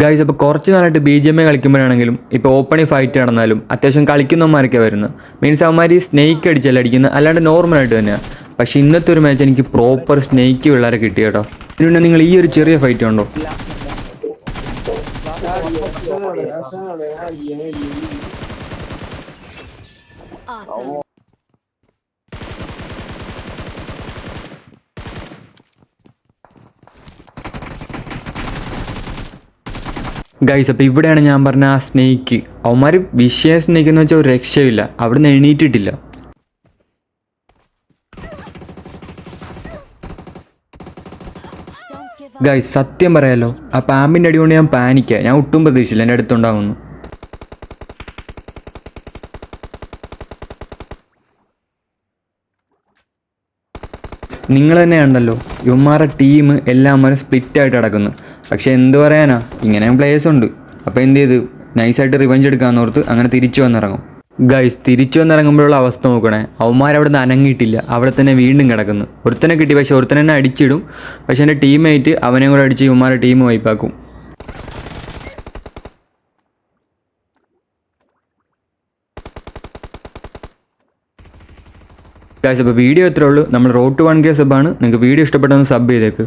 Guys അപ്പോൾ കുറച്ച് നാളായിട്ട് BGMI കളിക്കുമ്പോഴാണെങ്കിലും ഇപ്പോൾ ഓപ്പണിൽ ഫൈറ്റ് നടന്നാലും അത്യാവശ്യം കളിക്കുന്നവന്മാരൊക്കെ വരുന്നത്. മീൻസ് അവന്മാർ സ്നേക്ക് അടിച്ചല്ല അടിക്കുന്നത്, അല്ലാണ്ട് നോർമലായിട്ട് തന്നെയാണ്. പക്ഷേ ഇന്നത്തെ ഒരു മാച്ച് എനിക്ക് പ്രോപ്പർ സ്നേക്ക് പിള്ളേരെ കിട്ടി കേട്ടോ. പിന്നെ നിങ്ങൾ ഈ ഒരു ചെറിയ ഫൈറ്റ് ഉണ്ടോ? ഗൈസ് അപ്പോൾ ഇവിടെയാണ് ഞാൻ പറഞ്ഞ ആ സ്നേക്ക്. അവന്മാർ വിഷയം സ്നേക്ക് എന്ന് വെച്ചാൽ ഒരു രക്ഷയില്ല, അവിടുന്ന് എണീറ്റിട്ടില്ല. ഗൈസ് സത്യം പറയാലോ, ആ പാമ്പിൻ്റെ അടി കൊണ്ട് ഞാൻ പാനിക്കുക. ഞാൻ ഒട്ടും പ്രതീക്ഷിച്ചില്ല എൻ്റെ അടുത്തുണ്ടാവുന്നു. നിങ്ങൾ തന്നെ കണ്ടല്ലോ, ഇവന്മാരുടെ ടീം എല്ലാവരും സ്പ്ലിറ്റായിട്ട് കിടക്കുന്നു. പക്ഷേ എന്ത് പറയാനാ, ഇങ്ങനെയും പ്ലേയേഴ്സ് ഉണ്ട്. അപ്പോൾ എന്ത് ചെയ്ത് നൈസായിട്ട് റിവഞ്ച് എടുക്കാമെന്ന് ഓർത്ത് അങ്ങനെ തിരിച്ചു വന്നിറങ്ങും. ഗൈസ് തിരിച്ചു വന്നിറങ്ങുമ്പോഴുള്ള അവസ്ഥ നോക്കണേ, അവന്മാരവിടെ നിന്ന് അനങ്ങിയിട്ടില്ല, അവിടെ തന്നെ വീണ്ടും കിടക്കുന്നു. ഒരുത്തനെ കിട്ടി, പക്ഷേ ഒരുത്തനെ തന്നെ അടിച്ചിടും. പക്ഷേ എൻ്റെ ടീമേറ്റ് അവനെയും കൂടെ അടിച്ച് ഇവന്മാരുടെ ടീം വൈപ്പാക്കും. ഗൈസ് അപ്പോൾ വീഡിയോ എത്രയേ ഉള്ളൂ. നമ്മൾ റോഡ് ടു 1K സബ്ബാണ്. നിങ്ങൾക്ക് വീഡിയോ ഇഷ്ടപ്പെട്ടൊന്ന് സബ് ചെയ്തേക്ക്.